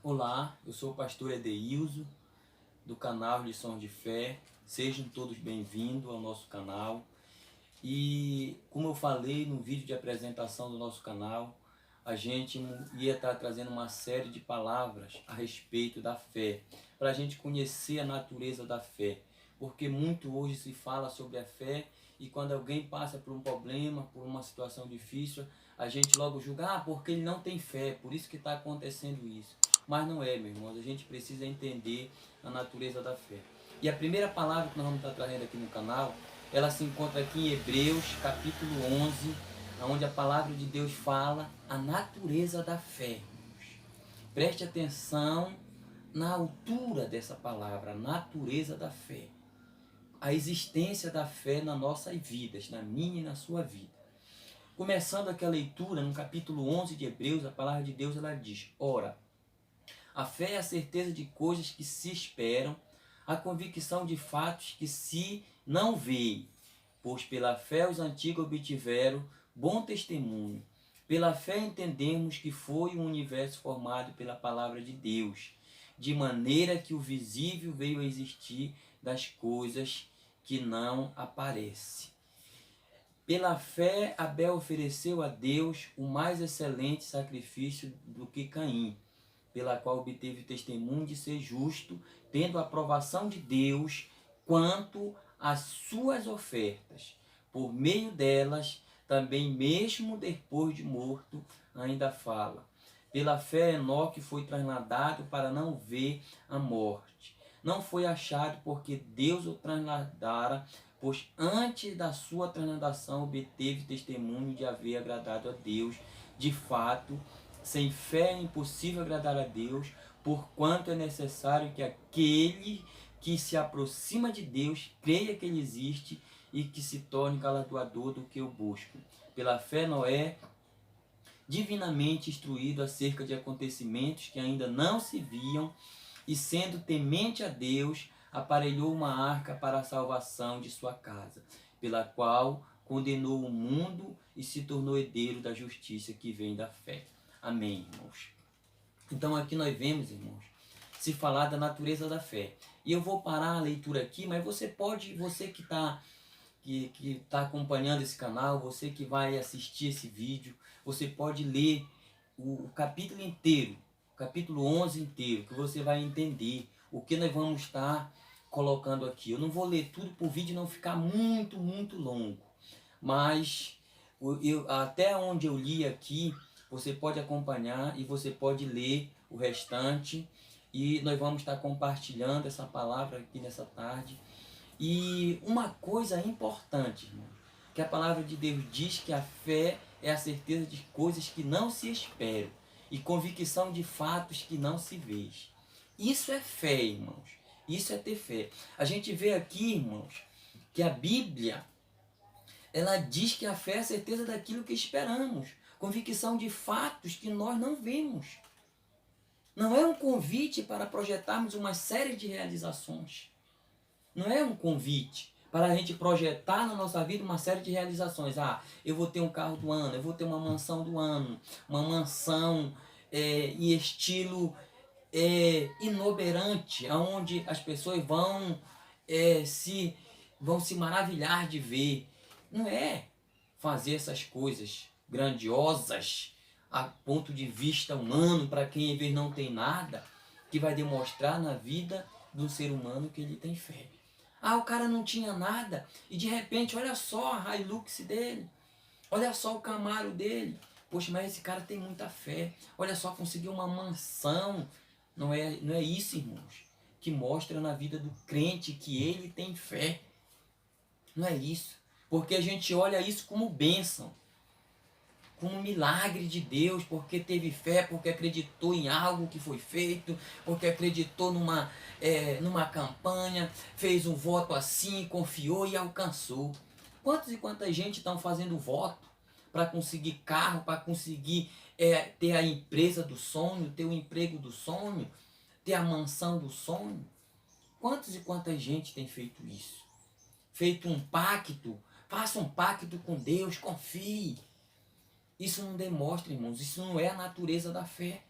Olá, eu sou o pastor Edeilzo, do canal Lições de Fé. Sejam todos bem-vindos ao nosso canal. E como eu falei no vídeo de apresentação do nosso canal, a gente ia estar trazendo uma série de palavras a respeito da fé, para a gente conhecer a natureza da fé. Porque muito hoje se fala sobre a fé e quando alguém passa por um problema, por uma situação difícil, a gente logo julga, porque ele não tem fé, por isso que está acontecendo isso. Mas não é, meu irmão, a gente precisa entender a natureza da fé. E a primeira palavra que nós vamos estar trazendo aqui no canal, ela se encontra aqui em Hebreus, capítulo 11, onde a palavra de Deus fala a natureza da fé. Preste atenção na altura dessa palavra, a natureza da fé. A existência da fé nas nossas vidas, na minha e na sua vida. Começando aqui a leitura, no capítulo 11 de Hebreus, a palavra de Deus ela diz: Ora, a fé é a certeza de coisas que se esperam, a convicção de fatos que se não veem. Pois pela fé os antigos obtiveram bom testemunho. Pela fé entendemos que foi o universo formado pela palavra de Deus, de maneira que o visível veio a existir das coisas que não aparecem. Pela fé, Abel ofereceu a Deus o mais excelente sacrifício do que Caim, pela qual obteve testemunho de ser justo, tendo a aprovação de Deus quanto às suas ofertas. Por meio delas, também mesmo depois de morto, ainda fala. Pela fé, Enoque foi trasladado para não ver a morte. Não foi achado porque Deus o trasladara, pois antes da sua transladação obteve testemunho de haver agradado a Deus. De fato, sem fé é impossível agradar a Deus, porquanto é necessário que aquele que se aproxima de Deus creia que Ele existe e que se torne galardoador do que eu busco. Pela fé, Noé, divinamente instruído acerca de acontecimentos que ainda não se viam, e sendo temente a Deus, aparelhou uma arca para a salvação de sua casa, pela qual condenou o mundo e se tornou herdeiro da justiça que vem da fé. Amém, irmãos. Então aqui nós vemos, irmãos, se falar da natureza da fé. E eu vou parar a leitura aqui, mas você que está acompanhando esse canal, você que vai assistir esse vídeo, você pode ler o capítulo inteiro, o capítulo 11 inteiro, que você vai entender o que nós vamos estar colocando aqui. Eu não vou ler tudo para o vídeo não ficar muito, muito longo, mas até onde eu li aqui, você pode acompanhar e você pode ler o restante. E nós vamos estar compartilhando essa palavra aqui nessa tarde. E uma coisa importante, irmão, que a palavra de Deus diz que a fé é a certeza de coisas que não se esperam e convicção de fatos que não se vê. Isso é fé, irmãos. Isso é ter fé. A gente vê aqui, irmãos, que a Bíblia, ela diz que a fé é a certeza daquilo que esperamos, convicção de fatos que nós não vemos. Não é um convite para projetarmos uma série de realizações. Não é um convite para a gente projetar na nossa vida uma série de realizações. Eu vou ter um carro do ano, eu vou ter uma mansão do ano, uma mansão em estilo inoperante, onde as pessoas vão se maravilhar de ver. Não é fazer essas coisas grandiosas a ponto de vista humano para quem às vezes não tem nada, que vai demonstrar na vida do ser humano que ele tem fé. O cara não tinha nada e de repente, olha só a Hilux dele, olha só o Camaro dele. Poxa, mas esse cara tem muita fé. Olha só, conseguiu uma mansão. Não é isso, irmãos, que mostra na vida do crente que ele tem fé. Não é isso. Porque a gente olha isso como bênção, como um milagre de Deus, porque teve fé, porque acreditou em algo que foi feito, porque acreditou numa campanha, fez um voto assim, confiou e alcançou. Quantas e quantas gente estão fazendo voto para conseguir carro, para conseguir ter a empresa do sonho, ter o emprego do sonho, ter a mansão do sonho? Quantas e quantas gente tem feito isso? Feito um pacto, faça um pacto com Deus, confie. Isso não demonstra, irmãos, isso não é a natureza da fé.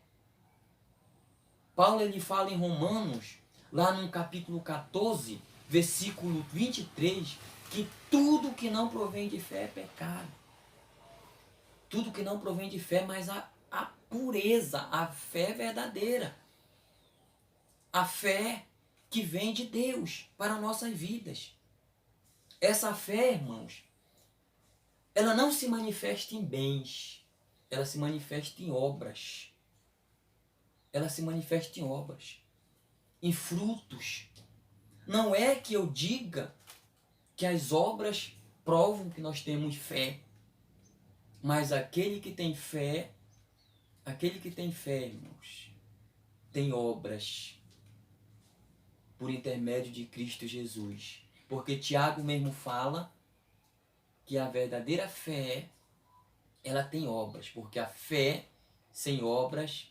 Paulo ele fala em Romanos, lá no capítulo 14, versículo 23, que tudo que não provém de fé é pecado. Tudo que não provém de fé, mas a pureza, a fé verdadeira. A fé que vem de Deus para nossas vidas. Essa fé, irmãos, ela não se manifesta em bens, ela se manifesta em obras. Ela se manifesta em obras, em frutos. Não é que eu diga que as obras provam que nós temos fé, mas aquele que tem fé, irmãos, tem obras por intermédio de Cristo Jesus. Porque Tiago mesmo fala que a verdadeira fé, ela tem obras, porque a fé sem obras,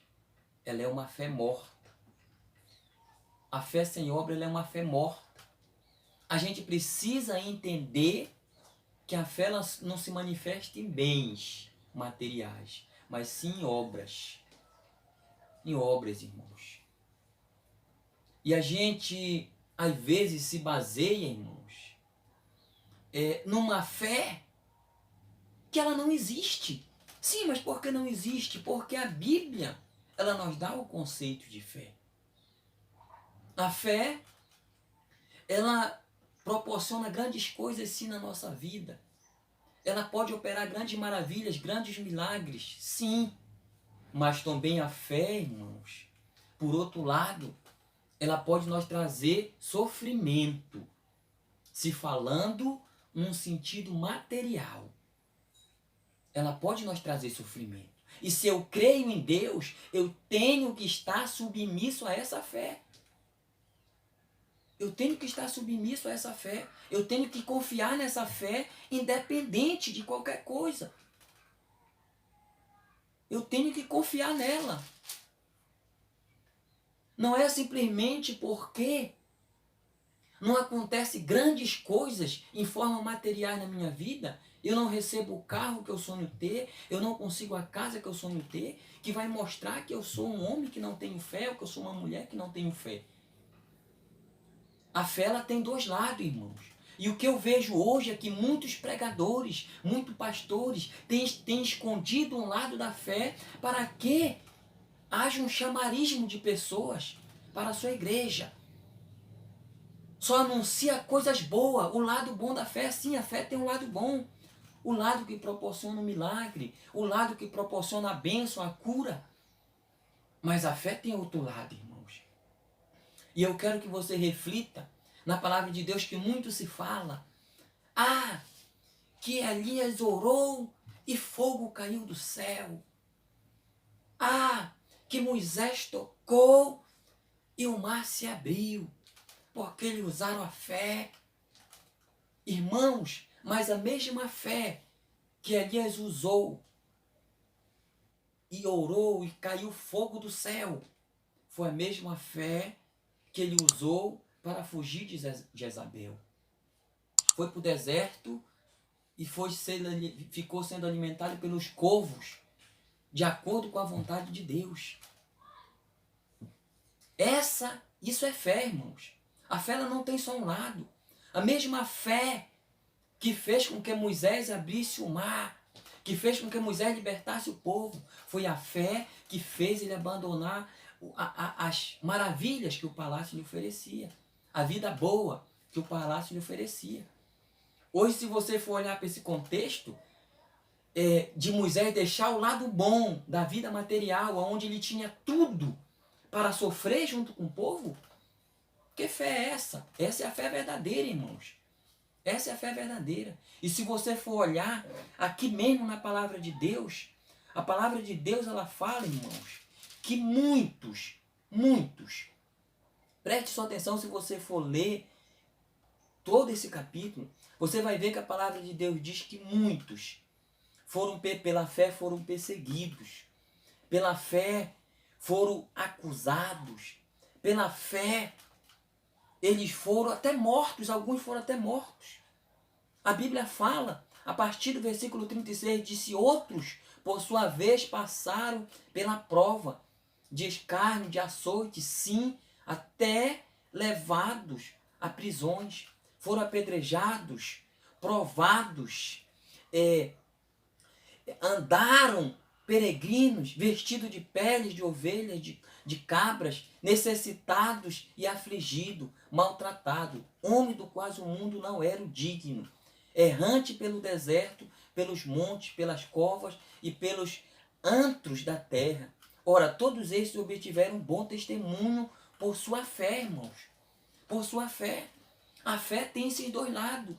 ela é uma fé morta. A fé sem obra, ela é uma fé morta. A gente precisa entender que a fé ela não se manifesta em bens materiais, mas sim em obras. Em obras, irmãos. E a gente, às vezes, se baseia, irmãos, numa fé que ela não existe. Sim, mas por que não existe? Porque a Bíblia, ela nos dá o conceito de fé. A fé, ela proporciona grandes coisas sim na nossa vida. Ela pode operar grandes maravilhas, grandes milagres, sim. Mas também a fé, irmãos, por outro lado, ela pode nos trazer sofrimento, se falando num sentido material. Ela pode nos trazer sofrimento. E se eu creio em Deus, eu tenho que estar submisso a essa fé. Eu tenho que estar submisso a essa fé. Eu tenho que confiar nessa fé, independente de qualquer coisa. Eu tenho que confiar nela. Não é simplesmente porque não acontece grandes coisas em forma material na minha vida, eu não recebo o carro que eu sonho ter, eu não consigo a casa que eu sonho ter, que vai mostrar que eu sou um homem que não tenho fé, ou que eu sou uma mulher que não tenho fé. A fé ela tem dois lados, irmãos. E o que eu vejo hoje é que muitos pregadores, muitos pastores têm escondido um lado da fé para que haja um chamarismo de pessoas para a sua igreja. Só anuncia coisas boas, o lado bom da fé. Sim, a fé tem um lado bom. O lado que proporciona o milagre, o lado que proporciona a bênção, a cura. Mas a fé tem outro lado, irmãos. E eu quero que você reflita na palavra de Deus que muito se fala. Ah, que Elias orou e fogo caiu do céu. Ah, que Moisés tocou e o mar se abriu, porque eles usaram a fé. Irmãos, mas a mesma fé que Elias usou e orou e caiu fogo do céu, foi a mesma fé que ele usou para fugir de Jezabel. Foi para o deserto e ficou sendo alimentado pelos corvos, de acordo com a vontade de Deus. Isso é fé, irmãos. A fé ela não tem só um lado. A mesma fé que fez com que Moisés abrisse o mar, que fez com que Moisés libertasse o povo, foi a fé que fez ele abandonar as maravilhas que o palácio lhe oferecia, a vida boa que o palácio lhe oferecia. Hoje, se você for olhar para esse contexto de Moisés deixar o lado bom da vida material, onde ele tinha tudo para sofrer junto com o povo, que fé é essa? Essa é a fé verdadeira, irmãos. Essa é a fé verdadeira. E se você for olhar aqui mesmo na palavra de Deus, a palavra de Deus ela fala, irmãos, que muitos, preste sua atenção se você for ler todo esse capítulo, você vai ver que a palavra de Deus diz que muitos pela fé foram perseguidos, pela fé foram acusados, pela fé eles foram até mortos, alguns foram até mortos. A Bíblia fala, a partir do versículo 36, disse: outros, por sua vez, passaram pela prova de escárnio, de açoite, sim, até levados a prisões, foram apedrejados, provados, andaram peregrinos, vestidos de peles de ovelhas, de cabras, necessitados e afligidos, maltratados, homem do qual o mundo não era o digno, errante pelo deserto, pelos montes, pelas covas e pelos antros da terra. Ora, todos estes obtiveram um bom testemunho por sua fé, irmãos. Por sua fé. A fé tem esses dois lados.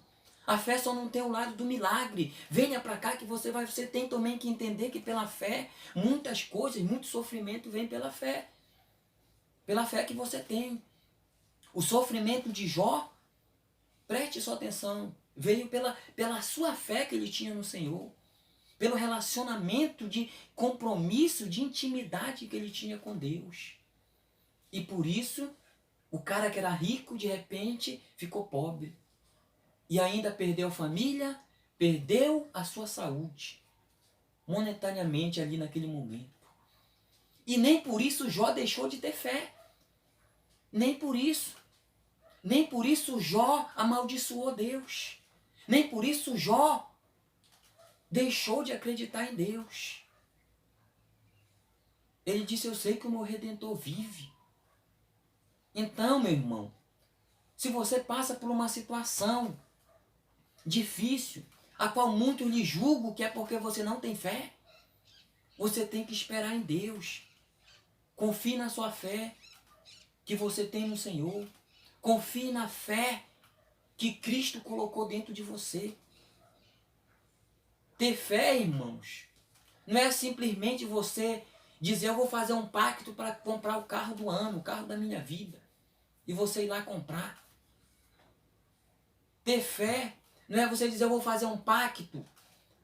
A fé só não tem o lado do milagre. Venha para cá que você tem também que entender que pela fé, muitas coisas, muito sofrimento vem pela fé. Pela fé que você tem. O sofrimento de Jó, preste sua atenção, veio pela sua fé que ele tinha no Senhor. Pelo relacionamento de compromisso, de intimidade que ele tinha com Deus. E por isso, o cara que era rico, de repente, ficou pobre. E ainda perdeu a família, perdeu a sua saúde. Monetariamente ali naquele momento. E nem por isso Jó deixou de ter fé. Nem por isso. Nem por isso Jó amaldiçoou Deus. Nem por isso Jó deixou de acreditar em Deus. Ele disse, eu sei que o meu Redentor vive. Então, meu irmão, se você passa por uma situação difícil, a qual muitos lhe julgam que é porque você não tem fé, você tem que esperar em Deus. Confie na sua fé que você tem no Senhor. Confie na fé que Cristo colocou dentro de você. Ter fé, irmãos, não é simplesmente você dizer, eu vou fazer um pacto para comprar o carro do ano, o carro da minha vida, e você ir lá comprar. Ter fé não é você dizer, eu vou fazer um pacto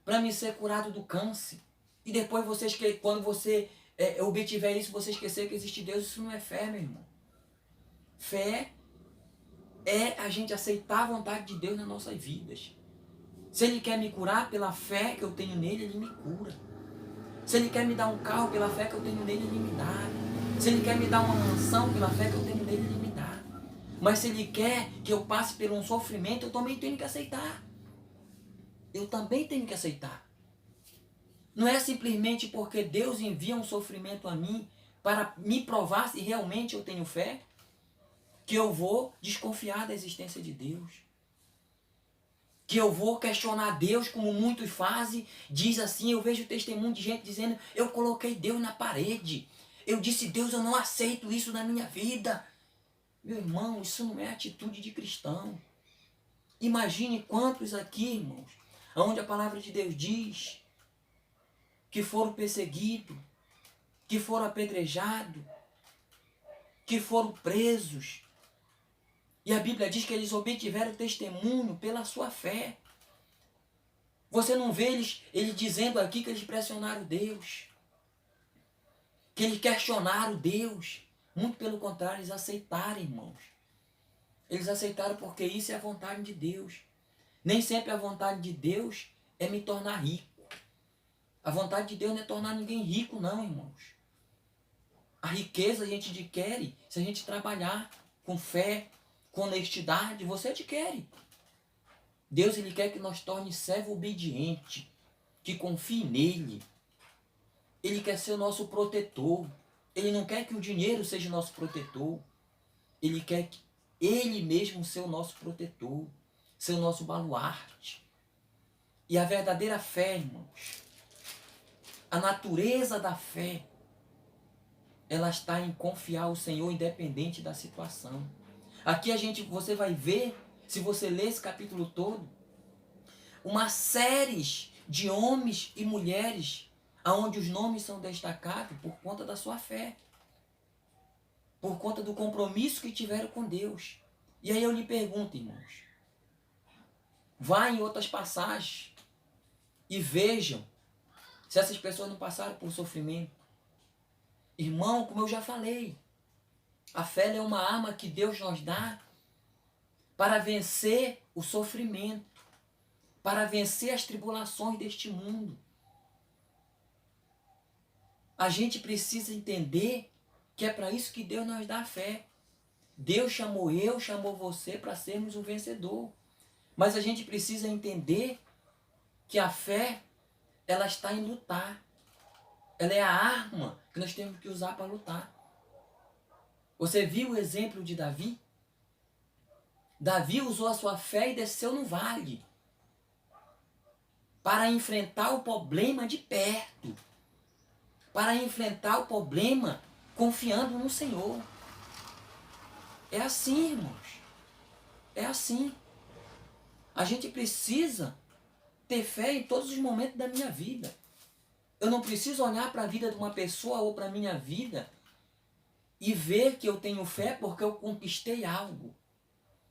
para me ser curado do câncer, e depois quando você obtiver isso, você esquecer que existe Deus. Isso não é fé, meu irmão. Fé é a gente aceitar a vontade de Deus nas nossas vidas. Se Ele quer me curar pela fé que eu tenho nele, Ele me cura. Se Ele quer me dar um carro pela fé que eu tenho nele, Ele me dá. Se Ele quer me dar uma mansão pela fé que eu tenho nele, Ele me dá. Mas se Ele quer que eu passe por um sofrimento, eu também tenho que aceitar. Eu também tenho que aceitar. Não é simplesmente porque Deus envia um sofrimento a mim para me provar se realmente eu tenho fé, que eu vou desconfiar da existência de Deus. Que eu vou questionar Deus, como muitos fazem. Diz assim, eu vejo testemunho de gente dizendo, eu coloquei Deus na parede. Eu disse, Deus, eu não aceito isso na minha vida. Meu irmão, isso não é atitude de cristão. Imagine quantos aqui, irmãos, onde a palavra de Deus diz que foram perseguidos, que foram apedrejados, que foram presos. E a Bíblia diz que eles obtiveram testemunho pela sua fé. Você não vê eles dizendo aqui que eles pressionaram Deus, que eles questionaram Deus. Muito pelo contrário, eles aceitaram, irmãos. Eles aceitaram porque isso é a vontade de Deus. Nem sempre a vontade de Deus é me tornar rico. A vontade de Deus não é tornar ninguém rico, não, irmãos. A riqueza a gente adquire se a gente trabalhar com fé, com honestidade. Você adquire. Deus, Ele quer que nós torne servo obediente, que confie nele. Ele quer ser o nosso protetor. Ele não quer que o dinheiro seja o nosso protetor. Ele quer que Ele mesmo seja o nosso protetor, ser o nosso baluarte. E a verdadeira fé, irmãos, a natureza da fé, ela está em confiar ao Senhor independente da situação. Aqui você vai ver, se você ler esse capítulo todo, uma série de homens e mulheres onde os nomes são destacados por conta da sua fé, por conta do compromisso que tiveram com Deus. E aí eu lhe pergunto, irmãos, vá em outras passagens e vejam se essas pessoas não passaram por sofrimento. Irmão, como eu já falei, a fé é uma arma que Deus nos dá para vencer o sofrimento, para vencer as tribulações deste mundo. A gente precisa entender Que é para isso que Deus nos dá a fé. Deus chamou eu, chamou você para sermos um vencedor. Mas a gente precisa entender que a fé, ela está em lutar. Ela é a arma que nós temos que usar para lutar. Você viu o exemplo de Davi? Davi usou a sua fé e desceu no vale para enfrentar o problema de perto, para enfrentar o problema confiando no Senhor. É assim, irmãos. É assim. A gente precisa ter fé em todos os momentos da minha vida. Eu não preciso olhar para a vida de uma pessoa ou para a minha vida e ver que eu tenho fé porque eu conquistei algo.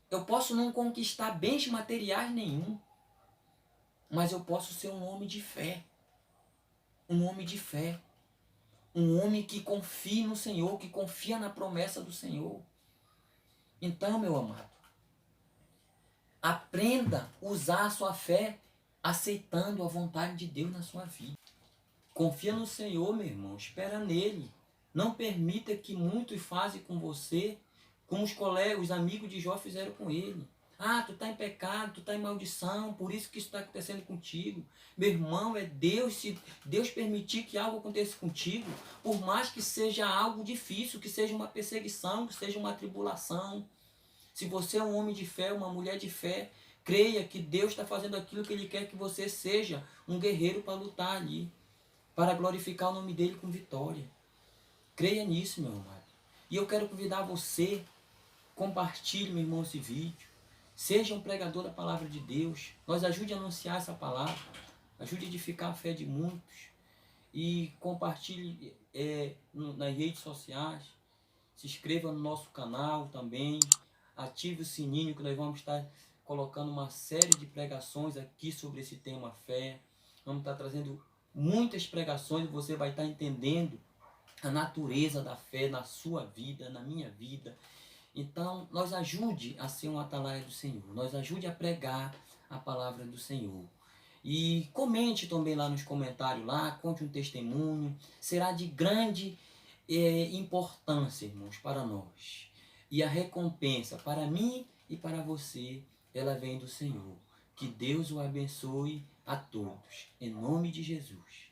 Eu posso não conquistar bens materiais nenhum, mas eu posso ser um homem de fé. Um homem de fé. Um homem que confia no Senhor, que confia na promessa do Senhor. Então, meu amado, aprenda a usar a sua fé aceitando a vontade de Deus na sua vida. Confia no Senhor, meu irmão, espera nele. Não permita que muitos fazem com você como os colegas, os amigos de Jó fizeram com ele. Ah, tu está em pecado, tu está em maldição, por isso que isso está acontecendo contigo. Meu irmão, é Deus, se Deus permitir que algo aconteça contigo, por mais que seja algo difícil, que seja uma perseguição, que seja uma tribulação. Se você é um homem de fé, uma mulher de fé, creia que Deus está fazendo aquilo que Ele quer que você seja, um guerreiro para lutar ali, para glorificar o nome dEle com vitória. Creia nisso, meu amado. E eu quero convidar você, compartilhe, meu irmão, esse vídeo. Seja um pregador da palavra de Deus. Nos ajude a anunciar essa palavra. Ajude a edificar a fé de muitos. E compartilhe nas redes sociais. Se inscreva no nosso canal também. Ative o sininho que nós vamos estar colocando uma série de pregações aqui sobre esse tema fé. Vamos estar trazendo muitas pregações e você vai estar entendendo a natureza da fé na sua vida, na minha vida. Então, nos ajude a ser um atalaia do Senhor. Nos ajude a pregar a palavra do Senhor. E comente também lá nos comentários, lá, conte um testemunho. Será de grande importância, irmãos, para nós. E a recompensa para mim e para você, ela vem do Senhor. Que Deus o abençoe a todos. Em nome de Jesus.